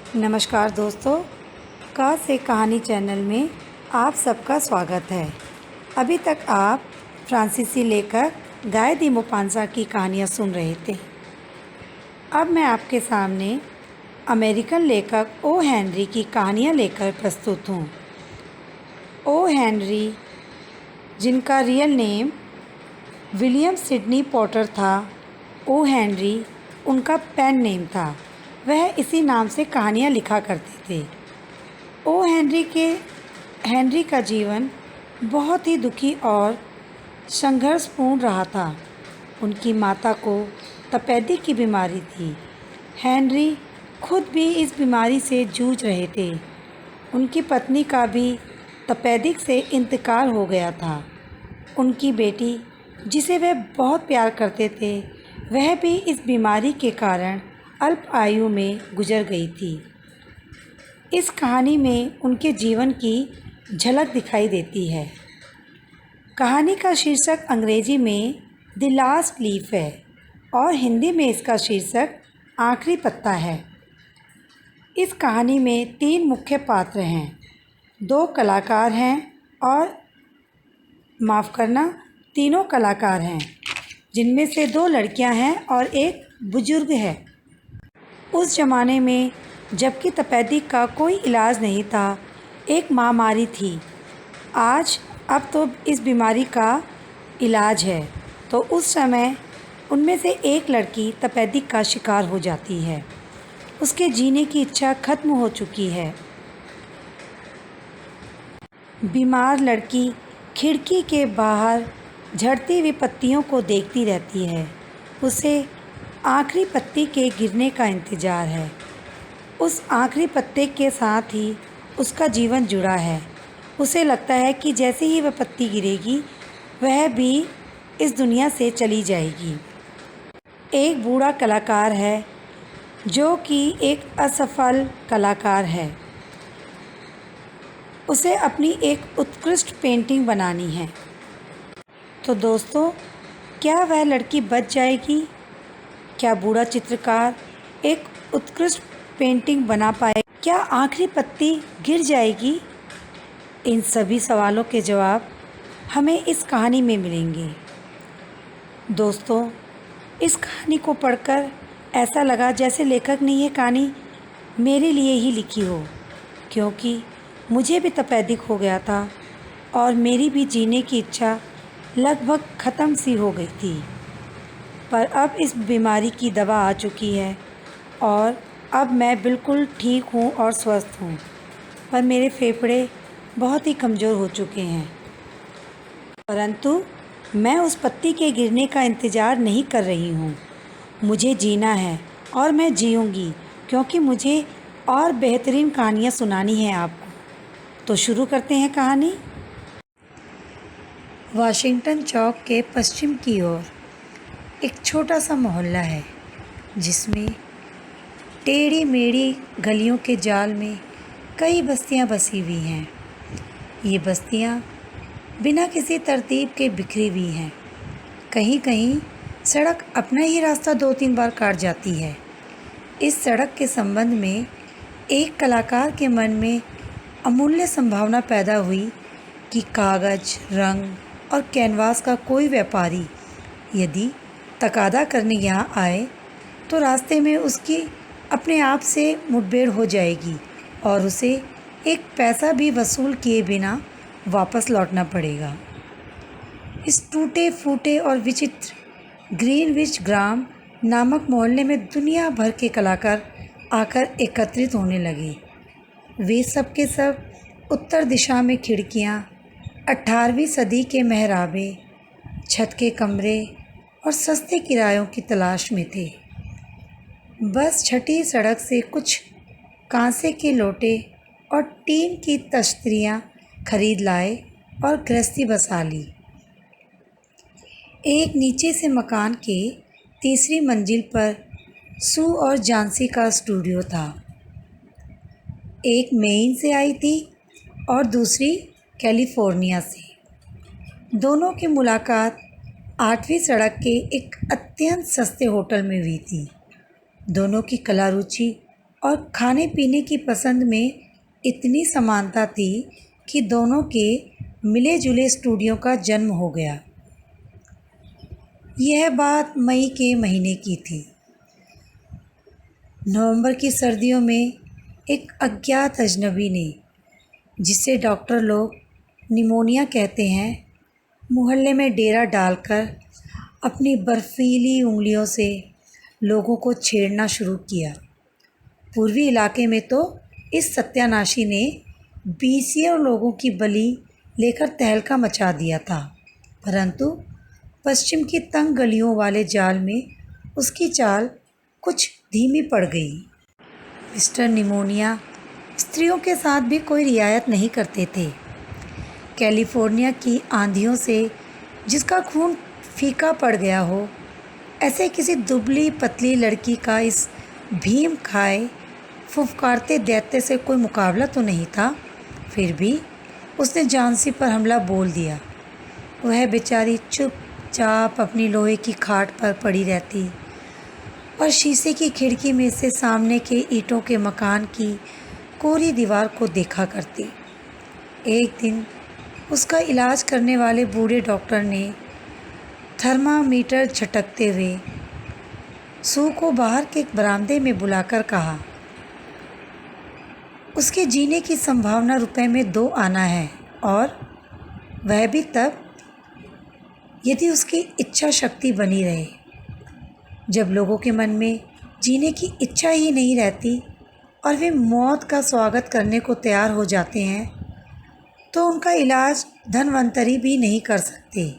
नमस्कार दोस्तों, क से कहानी चैनल में आप सबका स्वागत है। अभी तक आप फ्रांसीसी लेखक गाय दी मोपांसा की कहानियाँ सुन रहे थे। अब मैं आपके सामने अमेरिकन लेखक ओ हेनरी की कहानियाँ लेकर प्रस्तुत हूँ। ओ हेनरी, जिनका real name William Sydney Potter था, ओ हेनरी उनका पेन नेम था। वह इसी नाम से कहानियाँ लिखा करते थे। ओ हेनरी का जीवन बहुत ही दुखी और संघर्षपूर्ण रहा था। उनकी माता को तपेदिक की बीमारी थी। हेनरी खुद भी इस बीमारी से जूझ रहे थे। उनकी पत्नी का भी तपेदिक से इंतकाल हो गया था। उनकी बेटी, जिसे वह बहुत प्यार करते थे, वह भी इस बीमारी के कारण अल्प आयु में गुजर गई थी। इस कहानी में उनके जीवन की झलक दिखाई देती है। कहानी का शीर्षक अंग्रेजी में द लास्ट लीफ है और हिंदी में इसका शीर्षक आखिरी पत्ता है। इस कहानी में 3 मुख्य पात्र हैं, 2 कलाकार हैं और माफ़ करना, तीनों कलाकार हैं, जिनमें से 2 लड़कियां हैं और एक बुजुर्ग है। उस ज़माने में जबकि तपेदिक का कोई इलाज नहीं था, एक महामारी थी। अब तो इस बीमारी का इलाज है। तो उस समय उनमें से एक लड़की तपेदिक का शिकार हो जाती है। उसके जीने की इच्छा खत्म हो चुकी है। बीमार लड़की खिड़की के बाहर झड़ती हुई पत्तियों को देखती रहती है। उसे आखिरी पत्ती के गिरने का इंतज़ार है। उस आखिरी पत्ते के साथ ही उसका जीवन जुड़ा है। उसे लगता है कि जैसे ही वह पत्ती गिरेगी, वह भी इस दुनिया से चली जाएगी। एक बूढ़ा कलाकार है जो कि एक असफल कलाकार है। उसे अपनी एक उत्कृष्ट पेंटिंग बनानी है। तो दोस्तों, क्या वह लड़की बच जाएगी? क्या बूढ़ा चित्रकार एक उत्कृष्ट पेंटिंग बना पाए? क्या आखिरी पत्ती गिर जाएगी? इन सभी सवालों के जवाब हमें इस कहानी में मिलेंगे। दोस्तों, इस कहानी को पढ़कर ऐसा लगा जैसे लेखक ने ये कहानी मेरे लिए ही लिखी हो, क्योंकि मुझे भी तपेदिक हो गया था और मेरी भी जीने की इच्छा लगभग ख़त्म सी हो गई थी। पर अब इस बीमारी की दवा आ चुकी है और अब मैं बिल्कुल ठीक हूँ और स्वस्थ हूँ, पर मेरे फेफड़े बहुत ही कमज़ोर हो चुके हैं। परंतु मैं उस पत्ती के गिरने का इंतज़ार नहीं कर रही हूँ। मुझे जीना है और मैं जीऊँगी, क्योंकि मुझे और बेहतरीन कहानियाँ सुनानी हैं आपको। तो शुरू करते हैं कहानी। वाशिंगटन चौक के पश्चिम की ओर एक छोटा सा मोहल्ला है, जिसमें टेढ़ी मेढ़ी गलियों के जाल में कई बस्तियां बसी हुई हैं। ये बस्तियां बिना किसी तरतीब के बिखरी हुई हैं। कहीं कहीं सड़क अपना ही रास्ता 2-3 बार काट जाती है। इस सड़क के संबंध में एक कलाकार के मन में अमूल्य संभावना पैदा हुई कि कागज़, रंग और कैनवास का कोई व्यापारी यदि तकादा करने यहाँ आए तो रास्ते में उसकी अपने आप से मुठभेड़ हो जाएगी और उसे एक पैसा भी वसूल किए बिना वापस लौटना पड़ेगा। इस टूटे फूटे और विचित्र ग्रीनविच ग्राम नामक मोहल्ले में दुनिया भर के कलाकार आकर एकत्रित होने लगे। वे सब के सब उत्तर दिशा में खिड़कियाँ, 18वीं सदी के मेहराबे, छत के कमरे और सस्ते किरायों की तलाश में थे। बस छठी सड़क से कुछ कांसे के लोटे और टीन की तश्तरियाँ खरीद लाए और गृहस्थी बसा ली। एक नीचे से मकान के तीसरी मंजिल पर सू और जानसी का स्टूडियो था। एक मेन से आई थी और दूसरी कैलिफोर्निया से। दोनों की मुलाकात 8वीं सड़क के एक अत्यंत सस्ते होटल में हुई थी। दोनों की कला रुचि और खाने पीने की पसंद में इतनी समानता थी कि दोनों के मिले जुले स्टूडियो का जन्म हो गया। यह बात मई के महीने की थी। नवंबर की सर्दियों में एक अज्ञात अजनबी ने, जिसे डॉक्टर लोग निमोनिया कहते हैं, मोहल्ले में डेरा डालकर अपनी बर्फीली उंगलियों से लोगों को छेड़ना शुरू किया। पूर्वी इलाके में तो इस सत्यानाशी ने बीसियों लोगों की बलि लेकर तहलका मचा दिया था, परंतु पश्चिम की तंग गलियों वाले जाल में उसकी चाल कुछ धीमी पड़ गई। मिस्टर निमोनिया स्त्रियों के साथ भी कोई रियायत नहीं करते थे। कैलिफोर्निया की आंधियों से जिसका खून फीका पड़ गया हो, ऐसे किसी दुबली पतली लड़की का इस भीम खाए फुफकारते दैत्य से कोई मुकाबला तो नहीं था। फिर भी उसने झांसी पर हमला बोल दिया। वह बेचारी चुपचाप अपनी लोहे की खाट पर पड़ी रहती और शीशे की खिड़की में से सामने के ईंटों के मकान की कोरी दीवार को देखा करती। एक दिन उसका इलाज करने वाले बूढ़े डॉक्टर ने थर्मामीटर झटकते हुए सू को बाहर के एक बरामदे में बुलाकर कहा, उसके जीने की संभावना रुपए में 2 आना है, और वह भी तब यदि उसकी इच्छा शक्ति बनी रहे। जब लोगों के मन में जीने की इच्छा ही नहीं रहती और वे मौत का स्वागत करने को तैयार हो जाते हैं, तो उनका इलाज धनवंतरी भी नहीं कर सकते।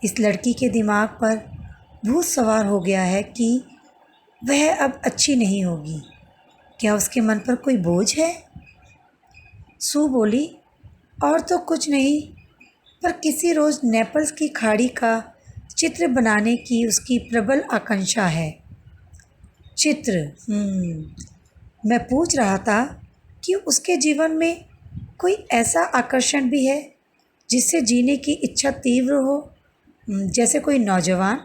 इस लड़की के दिमाग पर भूत सवार हो गया है कि वह अब अच्छी नहीं होगी। क्या उसके मन पर कोई बोझ है? सू बोली, और तो कुछ नहीं, पर किसी रोज़ नेपल्स की खाड़ी का चित्र बनाने की उसकी प्रबल आकांक्षा है। चित्र? मैं पूछ रहा था कि उसके जीवन में कोई ऐसा आकर्षण भी है जिससे जीने की इच्छा तीव्र हो, जैसे कोई नौजवान?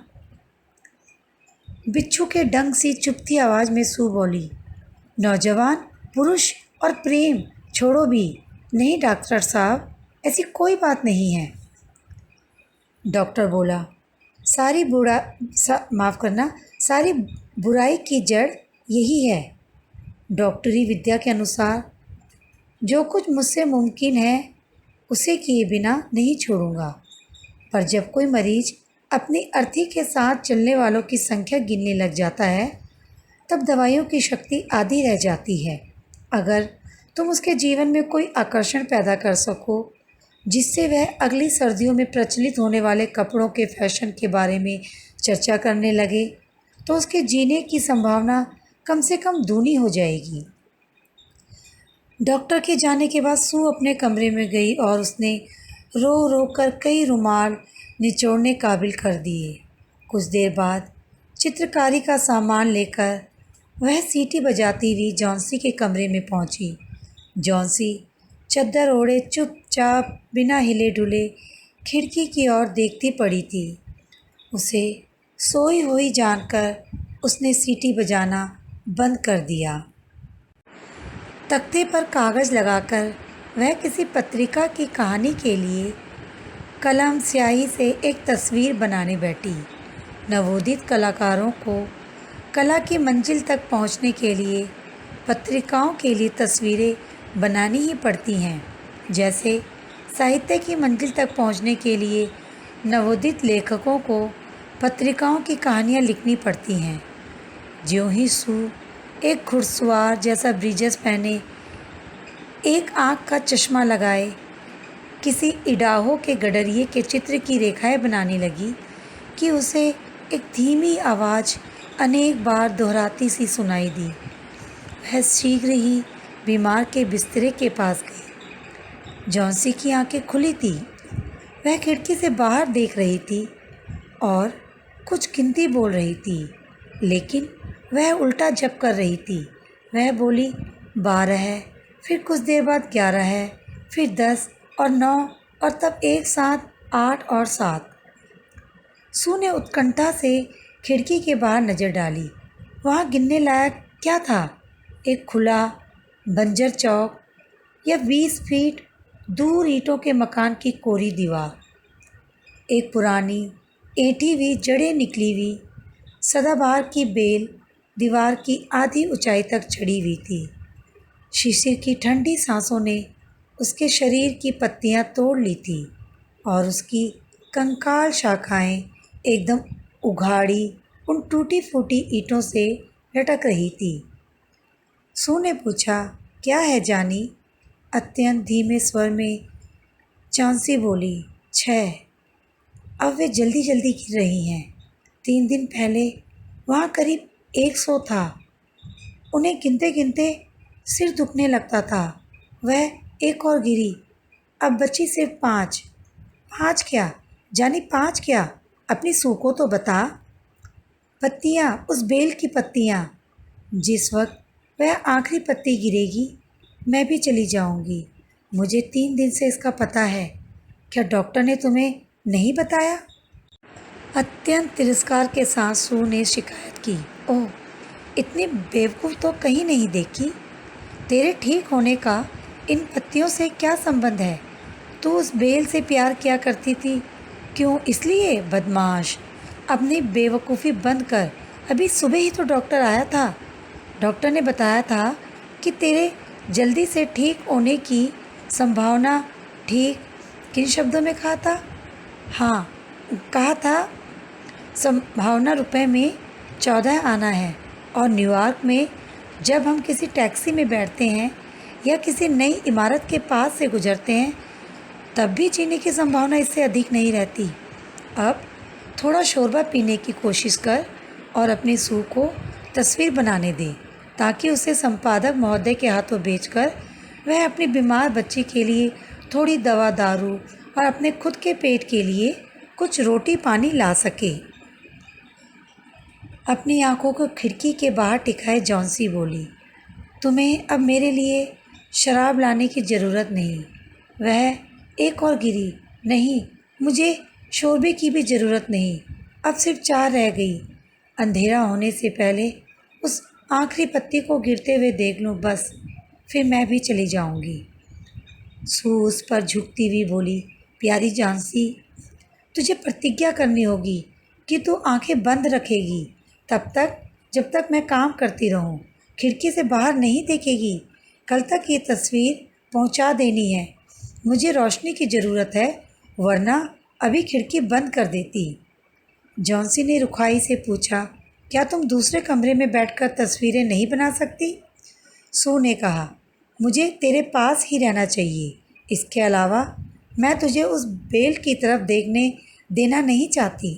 बिच्छू के डंक सी चुपती आवाज़ में सू बोली, नौजवान, पुरुष और प्रेम छोड़ो भी। नहीं डॉक्टर साहब, ऐसी कोई बात नहीं है। डॉक्टर बोला, सारी बुराई की जड़ यही है। डॉक्टरी विद्या के अनुसार जो कुछ मुझसे मुमकिन है उसे किए बिना नहीं छोड़ूंगा, पर जब कोई मरीज अपनी अर्थी के साथ चलने वालों की संख्या गिनने लग जाता है, तब दवाइयों की शक्ति आधी रह जाती है। अगर तुम उसके जीवन में कोई आकर्षण पैदा कर सको जिससे वह अगली सर्दियों में प्रचलित होने वाले कपड़ों के फैशन के बारे में चर्चा करने लगे, तो उसके जीने की संभावना कम से कम दूनी हो जाएगी। डॉक्टर के जाने के बाद सू अपने कमरे में गई और उसने रो रो कर कई रुमाल निचोड़ने काबिल कर दिए। कुछ देर बाद चित्रकारी का सामान लेकर वह सीटी बजाती हुई जॉन्सी के कमरे में पहुंची। जॉन्सी चद्दर ओढ़े चुपचाप बिना हिले डुले खिड़की की ओर देखती पड़ी थी। उसे सोई हुई जानकर उसने सीटी बजाना बंद कर दिया। तख्ते पर कागज़ लगाकर वह किसी पत्रिका की कहानी के लिए कलम स्याही से एक तस्वीर बनाने बैठी। नवोदित कलाकारों को कला की मंजिल तक पहुंचने के लिए पत्रिकाओं के लिए तस्वीरें बनानी ही पड़ती हैं, जैसे साहित्य की मंजिल तक पहुंचने के लिए नवोदित लेखकों को पत्रिकाओं की कहानियां लिखनी पड़ती हैं। ज्यों ही सू एक घुड़सवार जैसा ब्रीजेस पहने, एक आँख का चश्मा लगाए, किसी इडाहो के गडरिये के चित्र की रेखाएं बनाने लगी कि उसे एक धीमी आवाज़ अनेक बार दोहराती सी सुनाई दी। वह शीघ्र ही बीमार के बिस्तरे के पास गई। जॉन्सी की आंखें खुली थी। वह खिड़की से बाहर देख रही थी और कुछ गिनती बोल रही थी, लेकिन वह उल्टा जप कर रही थी। वह बोली 12 है, फिर कुछ देर बाद 11 है, फिर 10 और 9 और तब एक साथ 8 और 7। सू ने उत्कंठा से खिड़की के बाहर नज़र डाली। वहाँ गिनने लायक क्या था? एक खुला बंजर चौक या 20 फीट दूर ईंटों के मकान की कोरी दीवार, एक पुरानी ऐंठी हुई जड़ें निकली हुई सदाबहार की बेल दीवार की आधी ऊंचाई तक चढ़ी हुई थी। शिशिर की ठंडी सांसों ने उसके शरीर की पत्तियां तोड़ ली थी और उसकी कंकाल शाखाएं एकदम उघाड़ी उन टूटी फूटी ईंटों से लटक रही थी। सू ने पूछा, क्या है जानी? अत्यंत धीमे स्वर में चांसी बोली, 6। अब वे जल्दी जल्दी गिर रही हैं। 3 दिन पहले वहाँ करीब 100 था। उन्हें गिनते गिनते सिर दुखने लगता था। वह एक और गिरी, अब बची सिर्फ 5। 5 क्या जानी, 5 क्या? अपनी सू को तो बता। पत्तियाँ, उस बेल की पत्तियाँ। जिस वक्त वह आखिरी पत्ती गिरेगी मैं भी चली जाऊंगी। मुझे 3 दिन से इसका पता है। क्या डॉक्टर ने तुम्हें नहीं बताया? अत्यंत तिरस्कार के साथ सू ने शिकायत की, ओह, इतनी बेवकूफ़ तो कहीं नहीं देखी। तेरे ठीक होने का इन पत्तियों से क्या संबंध है? तू उस बेल से प्यार किया करती थी। क्यों? इसलिए? बदमाश, अपनी बेवकूफ़ी बंद कर। अभी सुबह ही तो डॉक्टर आया था। डॉक्टर ने बताया था कि तेरे जल्दी से ठीक होने की संभावना, ठीक किन शब्दों में कहा था? हाँ, कहा था संभावना रुपए में 14 आना है। और न्यूयॉर्क में जब हम किसी टैक्सी में बैठते हैं या किसी नई इमारत के पास से गुजरते हैं तब भी जीने की संभावना इससे अधिक नहीं रहती। अब थोड़ा शोरबा पीने की कोशिश कर और अपनी सू को तस्वीर बनाने दे ताकि उसे संपादक महोदय के हाथों बेचकर वह अपनी बीमार बच्ची के लिए थोड़ी दवा दारू और अपने खुद के पेट के लिए कुछ रोटी पानी ला सके। अपनी आंखों को खिड़की के बाहर टिकाए जॉन्सी बोली, तुम्हें अब मेरे लिए शराब लाने की ज़रूरत नहीं। वह एक और गिरी, नहीं, मुझे शोरबे की भी ज़रूरत नहीं। अब सिर्फ 4 रह गई। अंधेरा होने से पहले उस आखिरी पत्ती को गिरते हुए देख लूँ बस, फिर मैं भी चली जाऊँगी। सू उस पर झुकती हुई बोली, प्यारी जॉन्सी, तुझे प्रतिज्ञा करनी होगी कि तू आंखें बंद रखेगी तब तक जब तक मैं काम करती रहूं। खिड़की से बाहर नहीं देखेगी। कल तक ये तस्वीर पहुंचा देनी है। मुझे रोशनी की ज़रूरत है, वरना अभी खिड़की बंद कर देती। जॉन्सी ने रुखाई से पूछा, क्या तुम दूसरे कमरे में बैठकर तस्वीरें नहीं बना सकती? सू ने कहा, मुझे तेरे पास ही रहना चाहिए। इसके अलावा मैं तुझे उस बेल की तरफ देखने देना नहीं चाहती।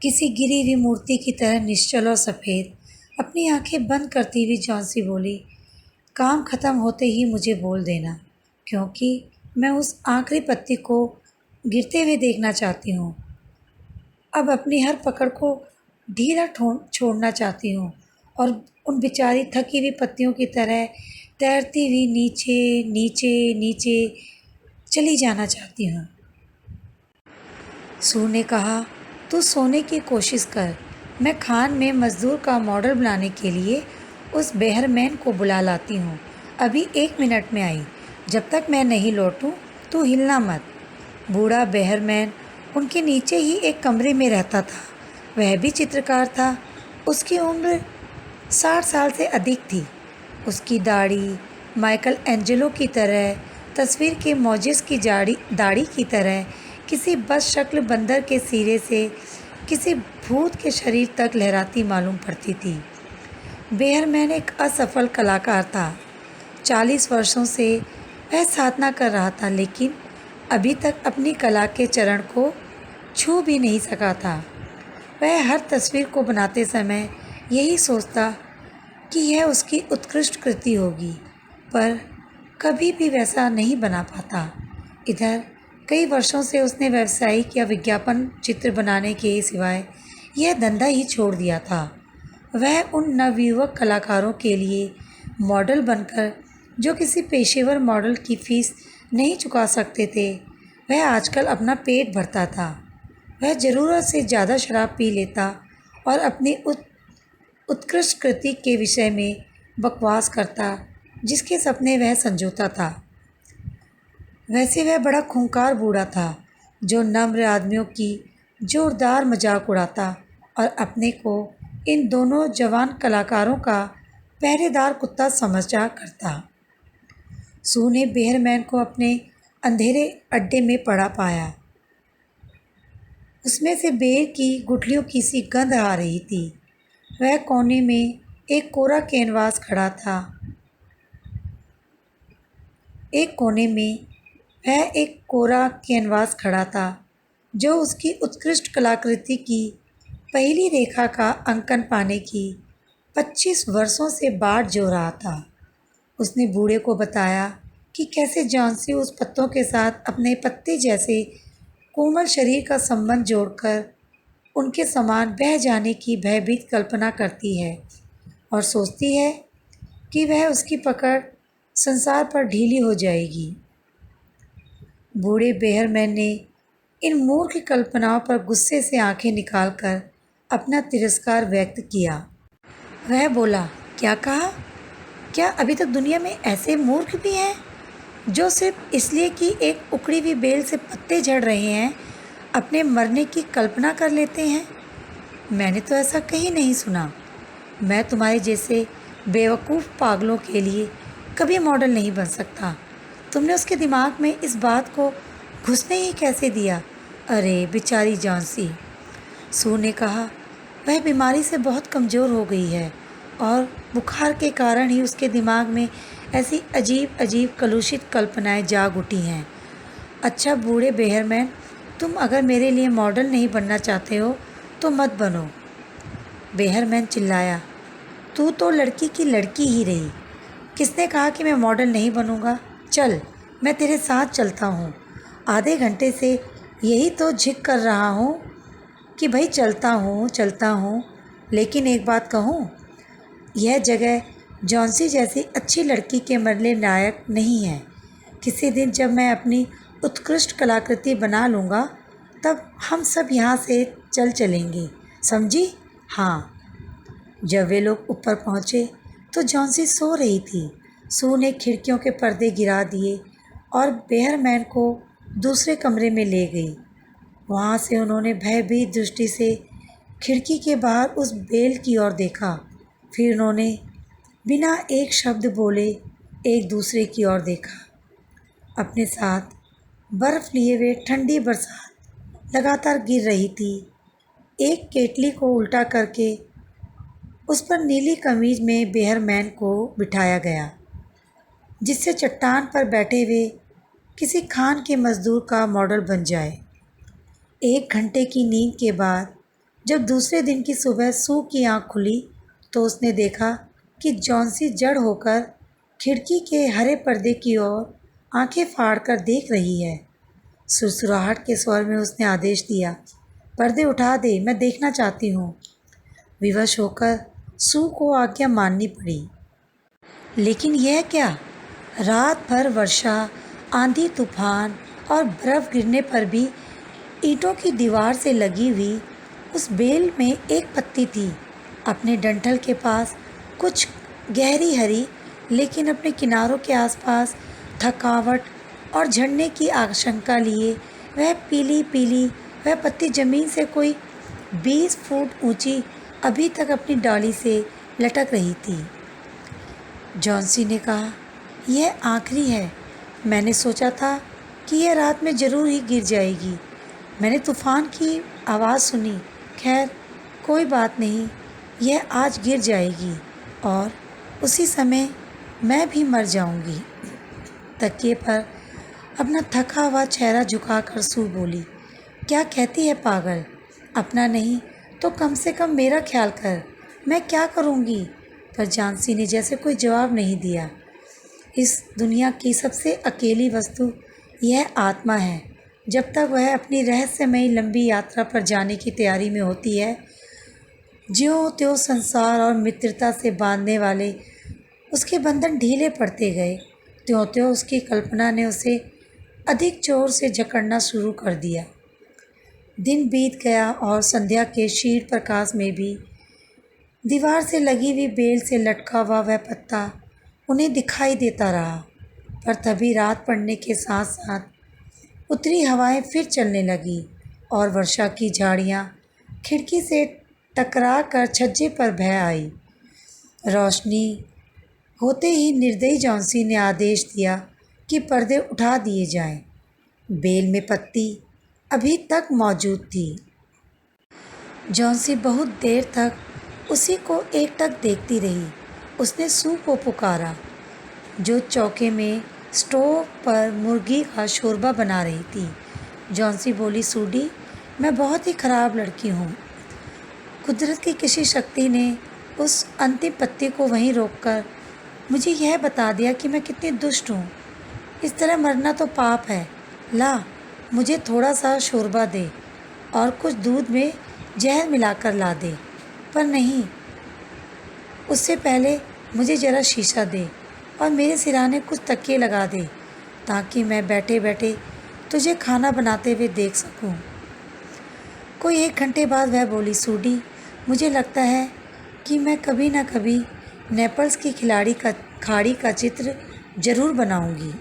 किसी गिरी हुई मूर्ति की तरह निश्चल और सफ़ेद अपनी आंखें बंद करती हुई जॉन्सी बोली, काम ख़त्म होते ही मुझे बोल देना, क्योंकि मैं उस आखिरी पत्ती को गिरते हुए देखना चाहती हूँ। अब अपनी हर पकड़ को ढीला छोड़ना चाहती हूँ और उन बेचारी थकी हुई पत्तियों की तरह तैरती हुई नीचे नीचे नीचे चली जाना चाहती हूँ। सू ने कहा, तू सोने की कोशिश कर। मैं खान में मज़दूर का मॉडल बनाने के लिए उस बेहरमैन को बुला लाती हूँ। अभी 1 मिनट में आई। जब तक मैं नहीं लौटूँ तू हिलना मत। बूढ़ा बेहरमैन उनके नीचे ही एक कमरे में रहता था। वह भी चित्रकार था। उसकी उम्र 60 साल से अधिक थी। उसकी दाढ़ी माइकल एंजेलो की तरह, तस्वीर के मौजिस की दाढ़ी की तरह किसी बदशक्ल बंदर के सिरे से किसी भूत के शरीर तक लहराती मालूम पड़ती थी। बेहरमैन एक असफल कलाकार था। 40 वर्षों से वह साधना कर रहा था, लेकिन अभी तक अपनी कला के चरण को छू भी नहीं सका था। वह हर तस्वीर को बनाते समय यही सोचता कि यह उसकी उत्कृष्ट कृति होगी, पर कभी भी वैसा नहीं बना पाता। इधर कई वर्षों से उसने व्यावसायिक या विज्ञापन चित्र बनाने के सिवाय यह धंधा ही छोड़ दिया था। वह उन नवयुवक कलाकारों के लिए मॉडल बनकर जो किसी पेशेवर मॉडल की फीस नहीं चुका सकते थे, वह आजकल अपना पेट भरता था। वह ज़रूरत से ज़्यादा शराब पी लेता और अपनी उत्कृष्ट कृति के विषय में बकवास करता जिसके सपने वह संजोता था। वैसे वह बड़ा खूंखार बूढ़ा था जो नम्र आदमियों की जोरदार मजाक उड़ाता और अपने को इन दोनों जवान कलाकारों का पहरेदार कुत्ता समझा करता। सू ने बेहरमैन को अपने अंधेरे अड्डे में पड़ा पाया। उसमें से बेर की गुठलियों की सी गंध आ रही थी। वह कोने में एक कोरा कैनवास खड़ा था। एक कोने में वह एक कोरा कैनवास खड़ा था जो उसकी उत्कृष्ट कलाकृति की पहली रेखा का अंकन पाने की 25 वर्षों से बाट जो रहा था। उसने बूढ़े को बताया कि कैसे जॉन्सी उस पत्तों के साथ अपने पत्ते जैसे कोमल शरीर का संबंध जोड़कर उनके समान बह जाने की भयभीत कल्पना करती है और सोचती है कि वह उसकी पकड़ संसार पर ढीली हो जाएगी। बूढ़े बेहरमैन ने इन मूर्ख कल्पनाओं पर गुस्से से आंखें निकालकर अपना तिरस्कार व्यक्त किया। वह बोला, क्या कहा? क्या अभी तक दुनिया में ऐसे मूर्ख भी हैं जो सिर्फ इसलिए कि एक उखड़ी हुई बेल से पत्ते झड़ रहे हैं अपने मरने की कल्पना कर लेते हैं? मैंने तो ऐसा कहीं नहीं सुना। मैं तुम्हारे जैसे बेवकूफ़ पागलों के लिए कभी मॉडल नहीं बन सकता। तुमने उसके दिमाग में इस बात को घुसने ही कैसे दिया? अरे बेचारी जॉन्सी, सू ने कहा, वह बीमारी से बहुत कमज़ोर हो गई है और बुखार के कारण ही उसके दिमाग में ऐसी अजीब अजीब कलुषित कल्पनाएं जाग उठी हैं। अच्छा बूढ़े बेहरमैन, तुम अगर मेरे लिए मॉडल नहीं बनना चाहते हो तो मत बनो। बेहरमैन चिल्लाया, तू तो लड़की की लड़की ही रही। किसने कहा कि मैं मॉडल नहीं बनूंगा? चल, मैं तेरे साथ चलता हूँ। आधे घंटे से यही तो झिक कर रहा हूँ कि भाई चलता हूँ। लेकिन एक बात कहूँ, यह जगह जॉन्सी जैसी अच्छी लड़की के मरने लायक नहीं है। किसी दिन जब मैं अपनी उत्कृष्ट कलाकृति बना लूँगा तब हम सब यहाँ से चलेंगे, समझी? हाँ। जब वे लोग ऊपर पहुँचे तो जॉन्सी सो रही थी। सू ने खिड़कियों के पर्दे गिरा दिए और बेहरमैन को दूसरे कमरे में ले गई। वहाँ से उन्होंने भयभीत दृष्टि से खिड़की के बाहर उस बेल की ओर देखा। फिर उन्होंने बिना एक शब्द बोले एक दूसरे की ओर देखा। अपने साथ बर्फ़ लिए हुए ठंडी बरसात लगातार गिर रही थी। एक केतली को उल्टा करके उस पर नीली कमीज में बेहरमैन को बिठाया गया, जिससे चट्टान पर बैठे हुए किसी खान के मज़दूर का मॉडल बन जाए। 1 घंटे की नींद के बाद जब दूसरे दिन की सुबह सू की आँख खुली तो उसने देखा कि जॉन्सी जड़ होकर खिड़की के हरे पर्दे की ओर आंखें फाड़कर देख रही है। सुरसुराहट के स्वर में उसने आदेश दिया, पर्दे उठा दे, मैं देखना चाहती हूँ। विवश होकर सू को आज्ञा माननी पड़ी। लेकिन यह क्या? रात भर वर्षा, आंधी तूफान और बर्फ़ गिरने पर भी ईंटों की दीवार से लगी हुई उस बेल में एक पत्ती थी। अपने डंठल के पास कुछ गहरी हरी, लेकिन अपने किनारों के आसपास थकावट और झड़ने की आशंका लिए वह पीली पीली वह पत्ती ज़मीन से कोई 20 फुट ऊंची अभी तक अपनी डाली से लटक रही थी। जॉन्सी ने कहा, यह आखिरी है। मैंने सोचा था कि यह रात में ज़रूर ही गिर जाएगी। मैंने तूफ़ान की आवाज़ सुनी। खैर कोई बात नहीं, यह आज गिर जाएगी और उसी समय मैं भी मर जाऊंगी। तकिए पर अपना थका हुआ चेहरा झुकाकर सू बोली, क्या कहती है पागल? अपना नहीं तो कम से कम मेरा ख्याल कर। मैं क्या करूंगी? पर जॉन्सी ने जैसे कोई जवाब नहीं दिया। इस दुनिया की सबसे अकेली वस्तु यह आत्मा है। जब तक वह अपनी रहस्यमयी लंबी यात्रा पर जाने की तैयारी में होती है, ज्यों त्यों संसार और मित्रता से बांधने वाले उसके बंधन ढीले पड़ते गए। त्यों त्यों उसकी कल्पना ने उसे अधिक जोर से जकड़ना शुरू कर दिया। दिन बीत गया और संध्या के शीत प्रकाश में भी दीवार से लगी हुई बेल से लटका हुआ वह पत्ता उन्हें दिखाई देता रहा, पर तभी रात पड़ने के साथ साथ उत्तरी हवाएं फिर चलने लगी और वर्षा की झाड़ियाँ खिड़की से टकरा कर छज्जे पर बह आई। रोशनी होते ही निर्दयी जॉन्सी ने आदेश दिया कि पर्दे उठा दिए जाएं। बेल में पत्ती अभी तक मौजूद थी। जॉन्सी बहुत देर तक उसी को एकटक देखती रही। उसने सू को पुकारा, जो चौके में स्टोव पर मुर्गी का शोरबा बना रही थी। जॉन्सी बोली, सूडी, मैं बहुत ही ख़राब लड़की हूँ। कुदरत की किसी शक्ति ने उस अंतिम पत्ती को वहीं रोककर मुझे यह बता दिया कि मैं कितनी दुष्ट हूँ। इस तरह मरना तो पाप है। ला, मुझे थोड़ा सा शोरबा दे और कुछ दूध में जहर मिलाकर ला दे, पर नहीं, उससे पहले मुझे ज़रा शीशा दे और मेरे सिरहाने कुछ तकिए लगा दे, ताकि मैं बैठे बैठे तुझे खाना बनाते हुए देख सकूं। कोई 1 घंटे बाद वह बोली, सूडी, मुझे लगता है कि मैं कभी ना कभी नेपल्स की खाड़ी का चित्र ज़रूर बनाऊंगी।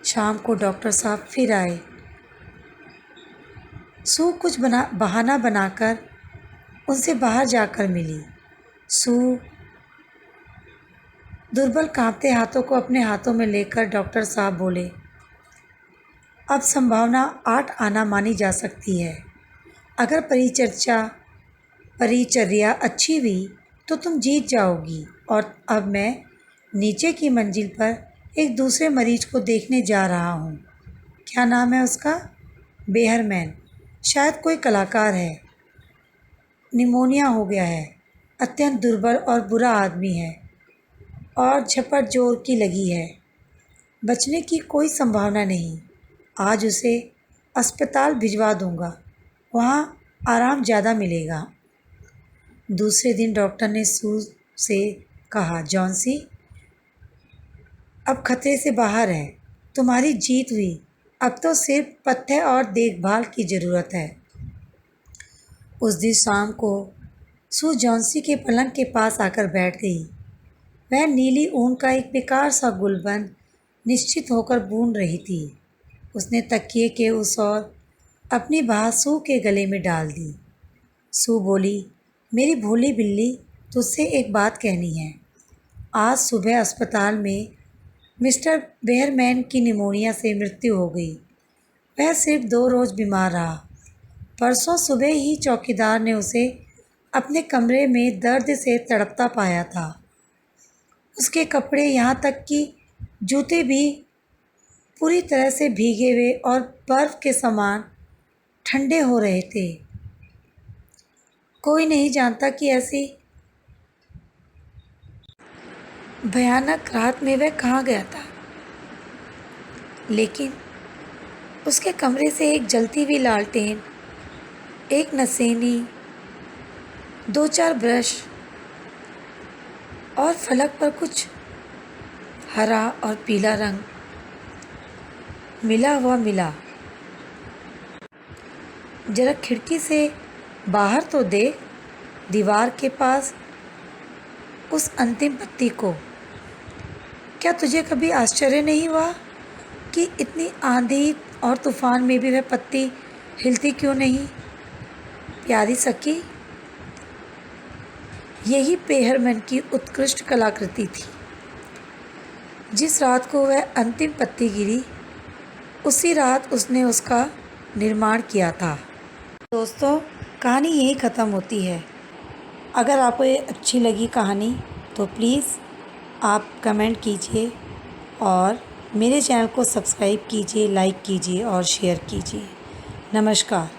शाम को डॉक्टर साहब फिर आए। सू कुछ बहाना बनाकर उनसे बाहर जाकर मिली। सू दुर्बल कांपते हाथों को अपने हाथों में लेकर डॉक्टर साहब बोले, अब संभावना 8 आना मानी जा सकती है। अगर परिचर्या अच्छी हुई तो तुम जीत जाओगी। और अब मैं नीचे की मंजिल पर एक दूसरे मरीज को देखने जा रहा हूँ। क्या नाम है उसका? बेहरमैन। शायद कोई कलाकार है। निमोनिया हो गया है। अत्यंत दुर्बल और बुरा आदमी है और झपट जोर की लगी है। बचने की कोई संभावना नहीं। आज उसे अस्पताल भिजवा दूंगा, वहाँ आराम ज़्यादा मिलेगा। दूसरे दिन डॉक्टर ने सू से कहा, जॉन्सी, अब खतरे से बाहर है। तुम्हारी जीत हुई। अब तो सिर्फ पथ्य और देखभाल की ज़रूरत है। उस दिन शाम को सू जॉन्सी के पलंग के पास आकर बैठ गई। वह नीली ऊन का एक बेकार सा गुलबंद निश्चित होकर बूंद रही थी। उसने तकिए के उस ओर अपनी बाह सू के गले में डाल दी। सू बोली, मेरी भोली बिल्ली, तुझसे एक बात कहनी है। आज सुबह अस्पताल में मिस्टर बेहरमैन की निमोनिया से मृत्यु हो गई। वह सिर्फ 2 रोज़ बीमार रहा। परसों सुबह ही चौकीदार ने उसे अपने कमरे में दर्द से तड़पता पाया था। उसके कपड़े, यहाँ तक कि जूते भी पूरी तरह से भीगे हुए और बर्फ़ के समान ठंडे हो रहे थे। कोई नहीं जानता कि ऐसी भयानक रात में वह कहाँ गया था, लेकिन उसके कमरे से एक जलती हुई लालटेन, एक नसेनी, 2-4 ब्रश और फलक पर कुछ हरा और पीला रंग मिला। जरा खिड़की से बाहर तो देख, दीवार के पास उस अंतिम पत्ती को। क्या तुझे कभी आश्चर्य नहीं हुआ कि इतनी आंधी और तूफान में भी वह पत्ती हिलती क्यों नहीं? प्यारी सखी, यही बेहरमैन की उत्कृष्ट कलाकृति थी। जिस रात को वह अंतिम पत्ती गिरी, उसी रात उसने उसका निर्माण किया था। दोस्तों, कहानी यहीं ख़त्म होती है। अगर आपको ये अच्छी लगी कहानी तो प्लीज़ आप कमेंट कीजिए और मेरे चैनल को सब्सक्राइब कीजिए, लाइक कीजिए और शेयर कीजिए। नमस्कार।